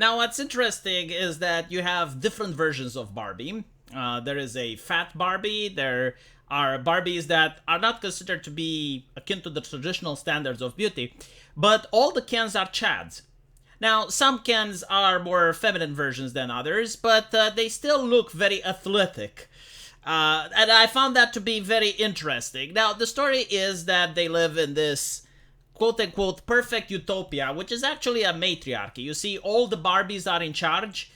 Now, what's interesting is that you have different versions of Barbie. There is a fat Barbie. There are Barbies that are not considered to be akin to the traditional standards of beauty, but all the Kens are Chads. Now, some Kens are more feminine versions than others, but they still look very athletic. And I found that to be very interesting. Now, the story is that they live in this quote-unquote perfect utopia, which is actually a matriarchy. You see, all the Barbies are in charge.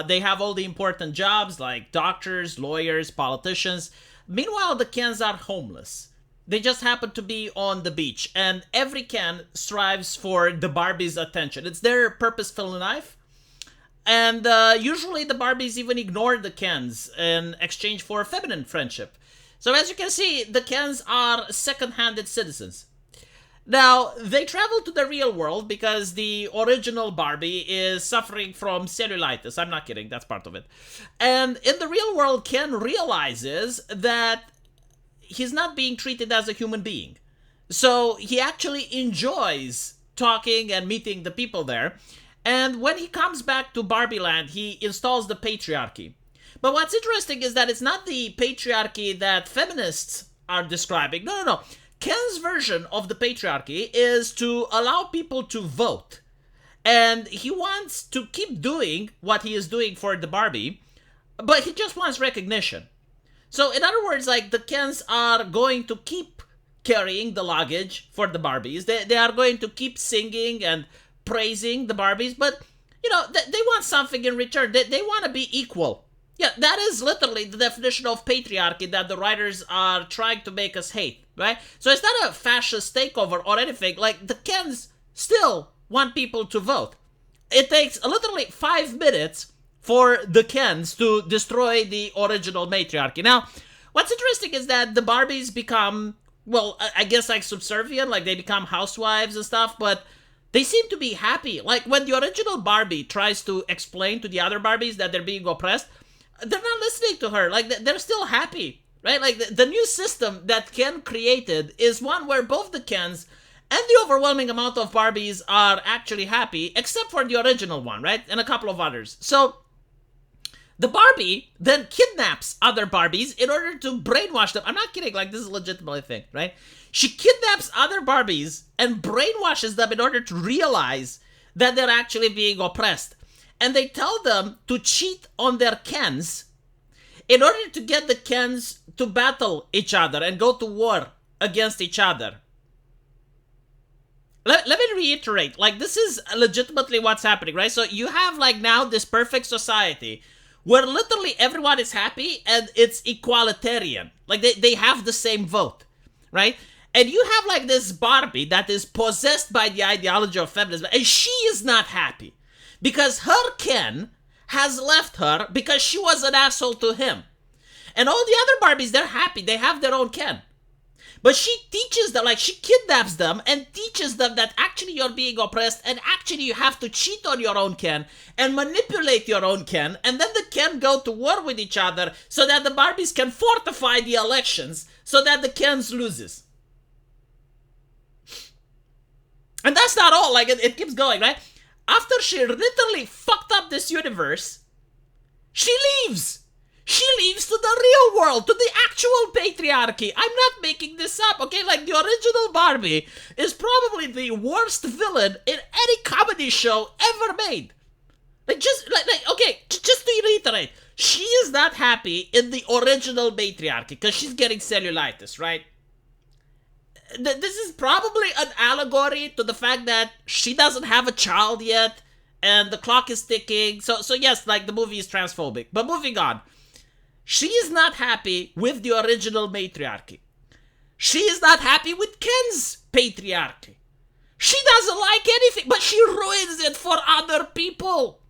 They have all the important jobs like doctors, lawyers, politicians. Meanwhile, the Kens are homeless. They just happen to be on the beach, and every Ken strives for the Barbie's attention. It's their purposeful life. And usually the Barbies even ignore the Kens in exchange for feminine friendship. So as you can see, the Kens are second-handed citizens. Now, they travel to the real world because the original Barbie is suffering from cellulitis. I'm not kidding, that's part of it. And in the real world, Ken realizes that he's not being treated as a human being. So he actually enjoys talking and meeting the people there. And when he comes back to Barbie Land, he installs the patriarchy. But what's interesting is that it's not the patriarchy that feminists are describing. No. Ken's version of the patriarchy is to allow people to vote. And he wants to keep doing what he is doing for the Barbie, but he just wants recognition. So in other words, like, the Kens are going to keep carrying the luggage for the Barbies. They are going to keep singing and praising the Barbies, but, you know, they want something in return. They want to be equal. Yeah, that is literally the definition of patriarchy that the writers are trying to make us hate, right? So it's not a fascist takeover or anything. Like, the Kens still want people to vote. It takes literally 5 minutes for the Kens to destroy the original matriarchy. Now, what's interesting is that the Barbies become, well, I guess like subservient, like they become housewives and stuff, but they seem to be happy. Like, when the original Barbie tries to explain to the other Barbies that they're being oppressed, they're not listening to her. Like, they're still happy, right? Like, the new system that Ken created is one where both the Kens and the overwhelming amount of Barbies are actually happy, except for the original one, right? And a couple of others. So the Barbie then kidnaps other Barbies in order to brainwash them. I'm not kidding, like, this is a legitimate thing, right? She kidnaps other Barbies and brainwashes them in order to realize that they're actually being oppressed. And they tell them to cheat on their Kens in order to get the Kens to battle each other and go to war against each other. Let me reiterate, like, this is legitimately what's happening, right? So you have, like, now this perfect society where literally everyone is happy and it's equalitarian. Like, they have the same vote, right? And you have, like, this Barbie that is possessed by the ideology of feminism, and she is not happy because her Ken has left her because she was an asshole to him. And all the other Barbies, they're happy. They have their own Ken. But she teaches them, like, she kidnaps them and teaches them that actually you're being oppressed and actually you have to cheat on your own Ken and manipulate your own Ken, and then the Ken go to war with each other so that the Barbies can fortify the elections so that the Kens loses. And that's not all. Like, it keeps going, right? After she literally fucked up this universe, she leaves. She leaves to the real world, to the actual patriarchy. I'm not making this up, okay? Like, the original Barbie is probably the worst villain in any comedy show ever made. Like, just to reiterate, she is not happy in the original matriarchy because she's getting cellulitis, right? This is probably an allegory to the fact that she doesn't have a child yet and the clock is ticking. So yes, like, the movie is transphobic. But moving on. She is not happy with the original matriarchy. She is not happy with Ken's patriarchy. She doesn't like anything, but she ruins it for other people.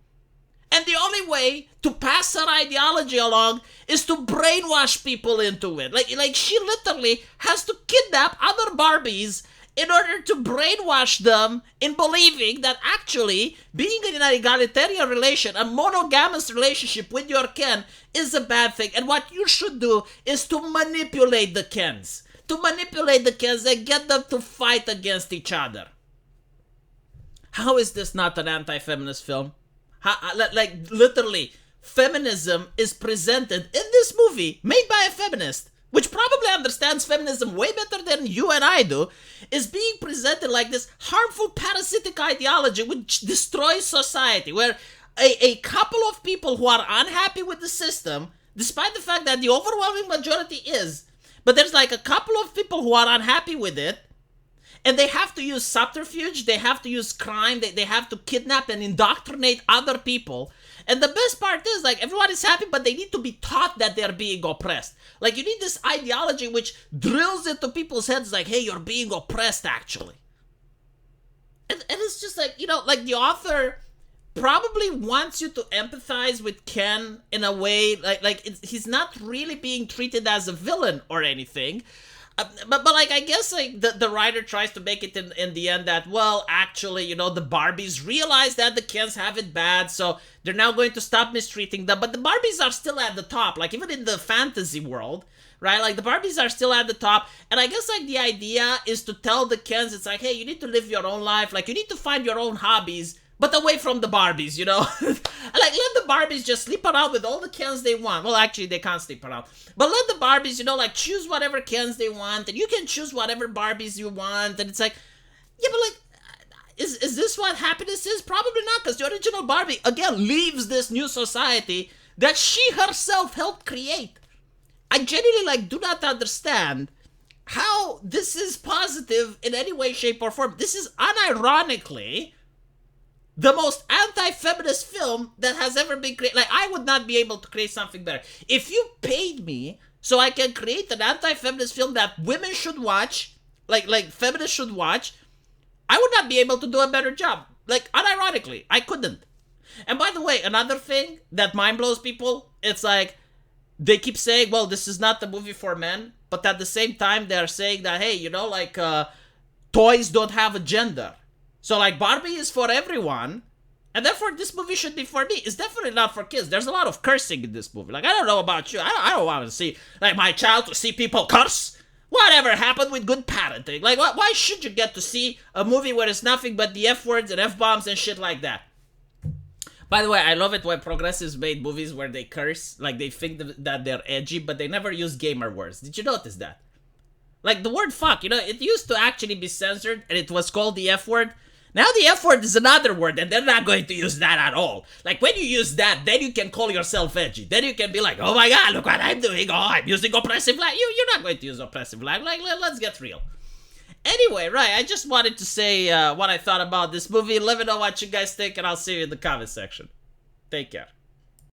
And the only way to pass her ideology along is to brainwash people into it. Like she literally has to kidnap other Barbies in order to brainwash them in believing that actually being in an egalitarian relation, a monogamous relationship with your Ken, is a bad thing. And what you should do is to manipulate the Kens. To manipulate the Kens and get them to fight against each other. How is this not an anti-feminist film? Like literally, feminism is presented in this movie made by a feminist, which probably understands feminism way better than you and I do, is being presented like this harmful parasitic ideology which destroys society, where a couple of people who are unhappy with the system, despite the fact that the overwhelming majority is, but there's like a couple of people who are unhappy with it, and they have to use subterfuge, they have to use crime, they have to kidnap and indoctrinate other people. And the best part is, like, everyone is happy, but they need to be taught that they're being oppressed. Like, you need this ideology which drills into people's heads, like, hey, you're being oppressed, actually. And it's just like, like the author probably wants you to empathize with Ken in a way, he's not really being treated as a villain or anything. But like, I guess like the writer tries to make it in the end that, well, actually, the Barbies realize that the Kens have it bad, so they're now going to stop mistreating them. But the Barbies are still at the top, like even in the fantasy world, right? Like the Barbies are still at the top. And I guess like the idea is to tell the Kens, it's like, hey, you need to live your own life. Like you need to find your own hobbies, but away from the Barbies, Like, let the Barbies just sleep around with all the Kens they want. Well, actually, they can't sleep around. But let the Barbies, like, choose whatever Kens they want. And you can choose whatever Barbies you want. And it's like, yeah, but, like, is this what happiness is? Probably not, because the original Barbie, again, leaves this new society that she herself helped create. I genuinely, like, do not understand how this is positive in any way, shape, or form. This is unironically the most anti-feminist film that has ever been created. Like, I would not be able to create something better. If you paid me so I can create an anti-feminist film that women should watch, like feminists should watch, I would not be able to do a better job. Like, unironically, I couldn't. And by the way, another thing that mind blows people, it's like, they keep saying, well, this is not the movie for men, but at the same time, they're saying that, hey, toys don't have a gender. So, like, Barbie is for everyone, and therefore this movie should be for me. It's definitely not for kids. There's a lot of cursing in this movie. Like, I don't know about you. I don't want to see, like, my child to see people curse. Whatever happened with good parenting? Like, why should you get to see a movie where it's nothing but the F-words and F-bombs and shit like that? By the way, I love it when progressives made movies where they curse. Like, they think that they're edgy, but they never use gamer words. Did you notice that? Like, the word fuck, it used to actually be censored, and it was called the F-word. Now the F word is another word, and they're not going to use that at all. Like, when you use that, then you can call yourself edgy. Then you can be like, oh my god, look what I'm doing. Oh, I'm using oppressive language. You're not going to use oppressive language. Like, let's get real. Anyway, right, I just wanted to say what I thought about this movie. Let me know what you guys think, and I'll see you in the comment section. Take care.